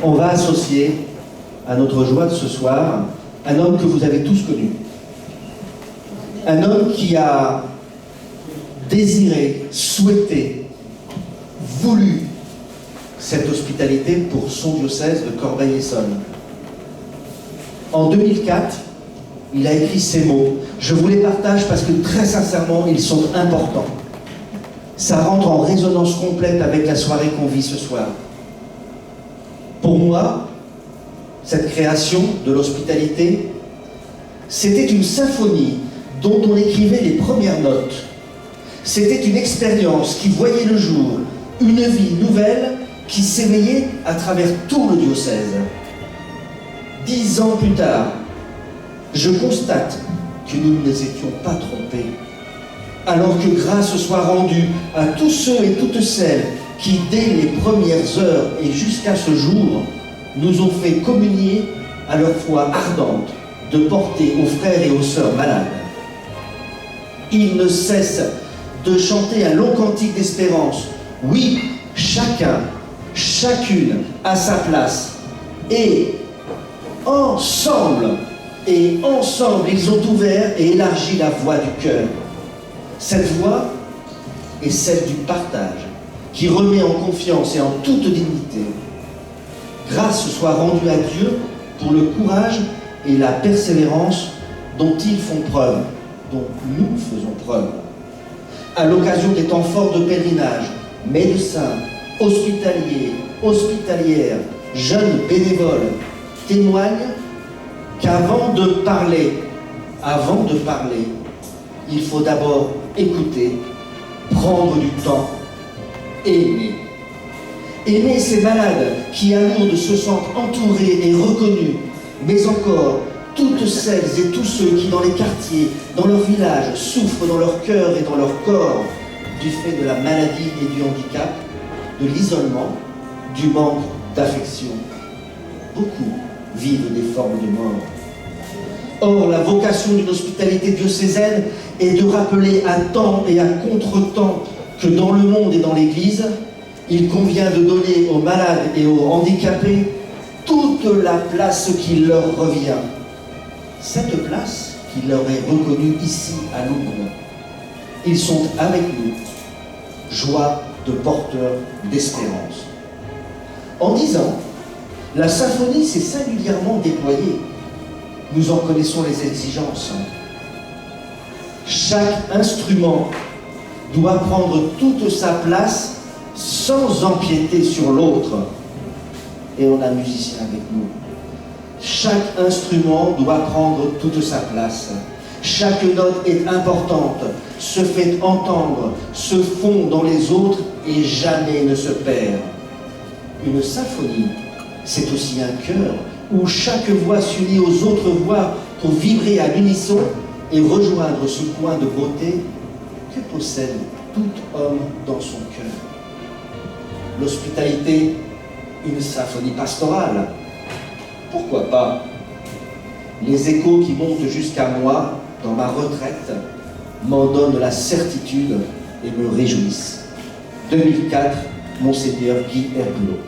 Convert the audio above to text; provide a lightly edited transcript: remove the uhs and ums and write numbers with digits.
on va associer à notre joie de ce soir un homme que vous avez tous connu. Un homme qui a désiré, souhaité, voulu cette hospitalité pour son diocèse de Corbeil-Essonnes. En 2004, il a écrit ces mots. Je vous les partage parce que très sincèrement, ils sont importants. Ça rentre en résonance complète avec la soirée qu'on vit ce soir. Pour moi, cette création de l'hospitalité, c'était une symphonie dont on écrivait les premières notes. C'était une expérience qui voyait le jour, une vie nouvelle qui s'éveillait à travers tout le diocèse. 10 ans plus tard, je constate que nous ne nous étions pas trompés. Alors que grâce soit rendue à tous ceux et toutes celles qui, dès les premières heures et jusqu'à ce jour, nous ont fait communier à leur foi ardente de porter aux frères et aux sœurs malades. Ils ne cessent de chanter un long cantique d'espérance. Oui, chacun, chacune à sa place. Et ensemble, ils ont ouvert et élargi la voie du cœur. Cette voie est celle du partage, qui remet en confiance et en toute dignité. Grâce soit rendue à Dieu pour le courage et la persévérance dont ils font preuve, dont nous faisons preuve. À l'occasion des temps forts de pèlerinage, médecins, hospitaliers, hospitalières, jeunes bénévoles témoignent qu'avant de parler, il faut d'abord écouter, prendre du temps, aimer. Aimer ces malades qui à Lourdes se sentent entourés et reconnus, mais encore toutes celles et tous ceux qui dans les quartiers, dans leur village, souffrent dans leur cœur et dans leur corps du fait de la maladie et du handicap, de l'isolement, du manque d'affection. Beaucoup vivent des formes de mort. Or, la vocation d'une hospitalité diocésaine est de rappeler à temps et à contre-temps que dans le monde et dans l'Église, il convient de donner aux malades et aux handicapés toute la place qui leur revient. Cette place qui leur est reconnue ici à Lourdes. Ils sont avec nous, joie de porteurs d'espérance. En 10 ans, la symphonie s'est singulièrement déployée. Nous en connaissons les exigences. Chaque instrument doit prendre toute sa place sans empiéter sur l'autre. Et on a un musicien avec nous. Chaque instrument doit prendre toute sa place. Chaque note est importante, se fait entendre, se fond dans les autres et jamais ne se perd. Une symphonie, c'est aussi un chœur où chaque voix s'unit aux autres voix pour vibrer à l'unisson et rejoindre ce coin de beauté que possède tout homme dans son cœur. L'hospitalité, une symphonie pastorale. Pourquoi pas? Les échos qui montent jusqu'à moi, dans ma retraite, m'en donnent la certitude et me réjouissent. 2004, Monseigneur Guy Herbulot.